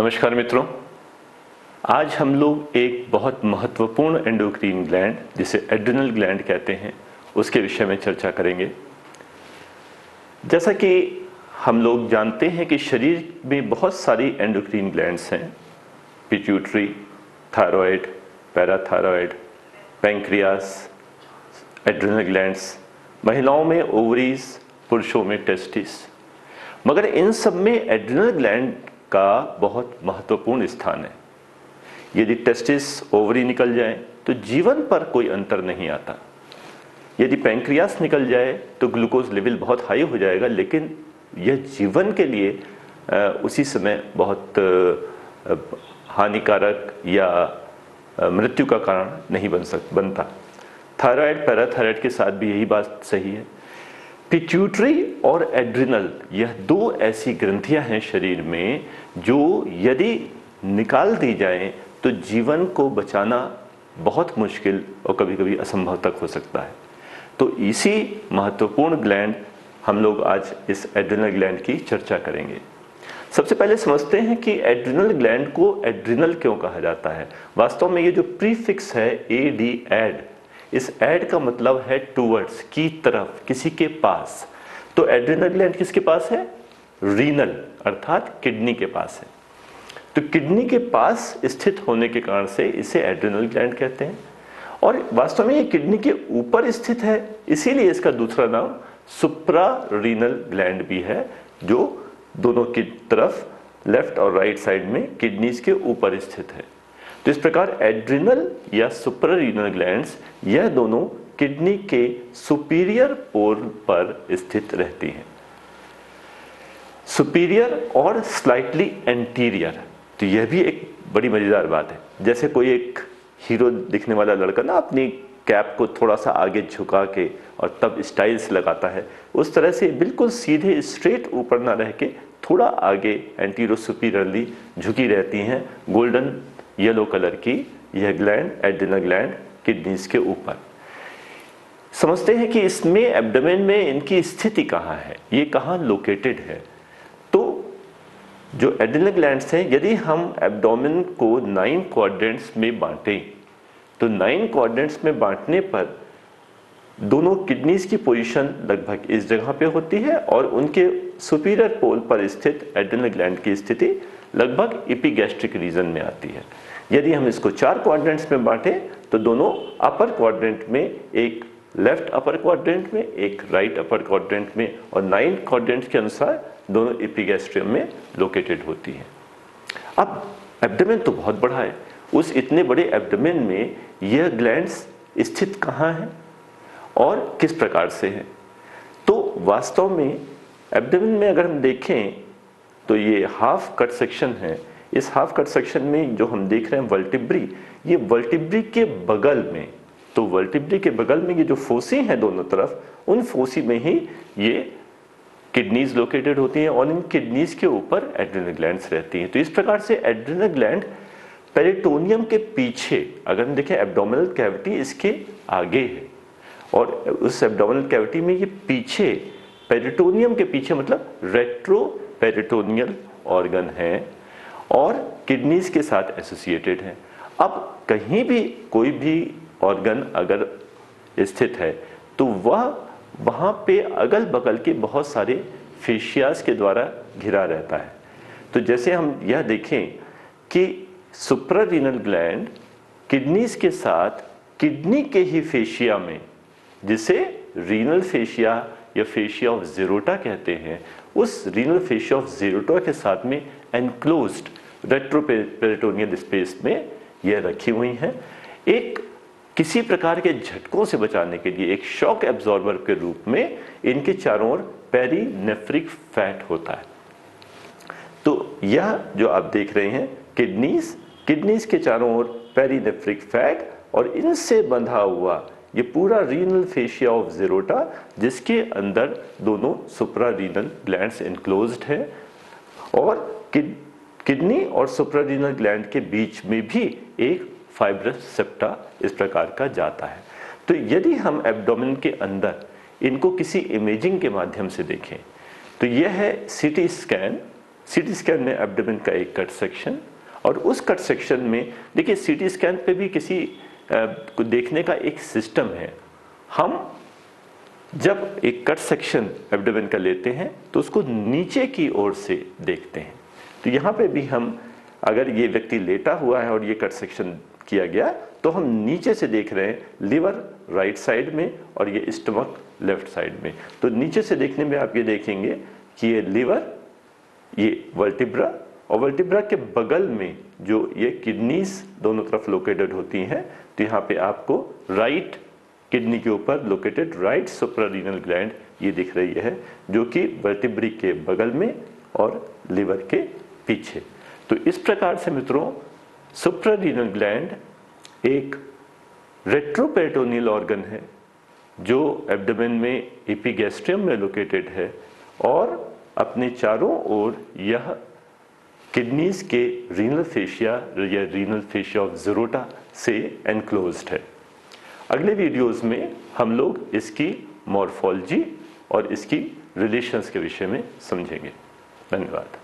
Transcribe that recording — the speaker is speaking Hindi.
नमस्कार मित्रों, आज हम लोग एक बहुत महत्वपूर्ण एंडोक्रीन ग्लैंड जिसे एड्रिनल ग्लैंड कहते हैं उसके विषय में चर्चा करेंगे। जैसा कि हम लोग जानते हैं कि शरीर में बहुत सारी एंडोक्रीन ग्लैंड्स हैं, pituitary, thyroid, parathyroid, pancreas, adrenal glands, महिलाओं में ओवरीज, पुरुषों में टेस्टिस। मगर इन सब में एड्रिनल ग्लैंड का बहुत महत्वपूर्ण स्थान है। यदि टेस्टिस, ओवरी निकल जाए तो जीवन पर कोई अंतर नहीं आता। यदि पैंक्रियास निकल जाए तो ग्लूकोज लेवल बहुत हाई हो जाएगा, लेकिन यह जीवन के लिए उसी समय बहुत हानिकारक या मृत्यु का कारण नहीं बनता। थायराइड, पैराथायराइड के साथ भी यही बात सही है। पिट्यूटरी और एड्रिनल, यह दो ऐसी ग्रंथियां हैं शरीर में जो यदि निकाल दी जाएं तो जीवन को बचाना बहुत मुश्किल और कभी कभी असंभव तक हो सकता है। तो इसी महत्वपूर्ण ग्लैंड हम लोग आज इस एड्रिनल ग्लैंड की चर्चा करेंगे। सबसे पहले समझते हैं कि एड्रिनल ग्लैंड को एड्रिनल क्यों कहा जाता है। वास्तव में ये जो प्रीफिक्स है एडी, एड, इस एड का मतलब है टूवर्ड्स, की तरफ, किसी के पास। तो एड्रिनल ग्लैंड किसके पास है? रीनल, अर्थात किडनी के पास है। तो किडनी के पास स्थित होने के कारण से इसे एड्रिनल ग्लैंड कहते हैं। और वास्तव में ये किडनी के ऊपर स्थित है, इसीलिए इसका दूसरा नाम सुप्रारीनल ग्लैंड भी है, जो दोनों की तरफ लेफ्ट और राइट साइड में किडनीज के ऊपर स्थित है। तो इस प्रकार एड्रिनल या सुप्रारीनल ग्लैंड्स, यह दोनों किडनी के सुपीरियर पोल पर स्थित रहती हैं। सुपीरियर और स्लाइटली एंटीरियर, तो यह भी एक बड़ी मजेदार बात है। जैसे कोई एक हीरो दिखने वाला लड़का ना अपनी कैप को थोड़ा सा आगे झुका के और तब स्टाइल से लगाता है, उस तरह से बिल्कुल सीधे स्ट्रेट ऊपर ना रह के थोड़ा आगे एंटीरो सुपीरियरली झुकी रहती हैं गोल्डन येलो कलर की यह ग्लैंड, एड्रिनल ग्लैंड, किडनीज के ऊपर। समझते हैं कि इसमें एब्डोमेन में इनकी स्थिति कहाँ है, ये कहाँ लोकेटेड है। तो जो एड्रिनल ग्लैंड्स हैं, यदि हम एब्डोमेन को 9 क्वाड्रेंट्स में बांटें तो 9 क्वाड्रेंट्स में बांटने पर दोनों किडनीज की पोजीशन लगभग इस जगह पे होती है और उनके सुपीरियर पोल पर स्थित एड्रिनल ग्लैंड की स्थिति लगभग एपिगैस्ट्रिक रीजन में आती है। यदि हम इसको 4 क्वाड्रेंट्स में बांटें तो दोनों अपर क्वाड्रेंट में, एक लेफ्ट अपर क्वाड्रेंट में, एक राइट अपर क्वाड्रेंट में, और 9 क्वाड्रेंट्स के अनुसार दोनों एपिगैस्ट्रियम में लोकेटेड होती हैं। अब एब्डोमेन तो बहुत बड़ा है, उस इतने बड़े एब्डोमेन में यह ग्लैंड्स स्थित कहाँ हैं और किस प्रकार से हैं। तो वास्तव में एब्डोमेन में अगर हम देखें तो ये हाफ कट सेक्शन है। इस हाफ कट सेक्शन में जो हम देख रहे हैं वर्टिब्री, ये वर्टिब्री के बगल में, तो वर्टिब्री के बगल में ये जो फोसी हैं दोनों तरफ, उन फोसी में ही ये किडनीज लोकेटेड होती हैं और इन किडनीज के ऊपर एड्रिनल ग्लैंड्स रहती हैं। तो इस प्रकार से एड्रिनल ग्लैंड पेरिटोनियम के पीछे, अगर हम देखें एब्डोमिनल कैविटी इसके आगे है और उस एब्डोमिनल कैविटी में ये पीछे, पेरिटोनियम के पीछे मतलब रेट्रो पेरिटोनियल ऑर्गन है और किडनीज के साथ एसोसिएटेड है। अब कहीं भी कोई भी ऑर्गन अगर स्थित है तो वह वहाँ पे अगल बगल के बहुत सारे फेशियाज के द्वारा घिरा रहता है। तो जैसे हम यह देखें कि सुप्रारीनल ग्लैंड किडनीज के साथ किडनी के ही फेशिया में, जिसे रीनल फेशिया या फेशिया ऑफ ज़ेरोटा कहते हैं, उस रीनल फेशिया ऑफ ज़ेरोटा के साथ में एनक्लोज्ड रेट्रोपेरिटोनियल स्पेस में यह रखी हुई हैं। एक किसी प्रकार के झटकों से बचाने के लिए एक शॉक एब्जॉर्बर के रूप में इनके चारों ओर पेरीनेफ्रिक फैट होता है। तो यह जो आप देख रहे हैं किडनीज के चारों ओर पेरीनेफ्रिक फैट और इनसे बंधा हुआ ये पूरा रीनल फेशिया ऑफ ज़ेरोटा, जिसके अंदर दोनों सुप्रारीनल ग्लैंड्स इनक्लोज्ड हैं और किडनी और सुप्रारीनल ग्लैंड के बीच में भी एक फाइब्रस सेप्टा इस प्रकार का जाता है। तो यदि हम एब्डोमेन के अंदर इनको किसी इमेजिंग के माध्यम से देखें तो यह है सीटी स्कैन सीटी स्कैन में एब्डोमेन का एक कट सेक्शन, और उस कट सेक्शन में देखिए सीटी स्कैन पे भी किसी को देखने का एक सिस्टम है। हम जब एक कट सेक्शन एब्डोमेन का लेते हैं तो उसको नीचे की ओर से देखते हैं। तो यहाँ पे भी हम, अगर ये व्यक्ति लेटा हुआ है और ये कट सेक्शन किया गया तो हम नीचे से देख रहे हैं, लिवर राइट साइड में और ये स्टमक लेफ्ट साइड में। तो नीचे से देखने में आप ये देखेंगे कि ये लिवर, ये वर्टिब्रा, और वर्टिब्रा के बगल में जो ये किडनीज दोनों तरफ लोकेटेड होती हैं। तो यहाँ पे आपको राइट किडनी के ऊपर लोकेटेड राइट सुप्रारीनल ग्लैंड ये दिख रही है, जो कि वर्टिब्री के बगल में और लिवर के पीछे। तो इस प्रकार से मित्रों सुप्रारीनल ग्लैंड एक रेट्रोपेरिटोनियल ऑर्गन है जो एब्डोमेन में एपिगैस्ट्रियम में लोकेटेड है, और अपने चारों ओर यह किडनीज के रीनल फेशिया या रीनल फेशिया ऑफ ज़ीरोटा से एनक्लोज्ड है। अगले वीडियोस में हम लोग इसकी मॉर्फोलॉजी और इसकी रिलेशंस के विषय में समझेंगे। धन्यवाद।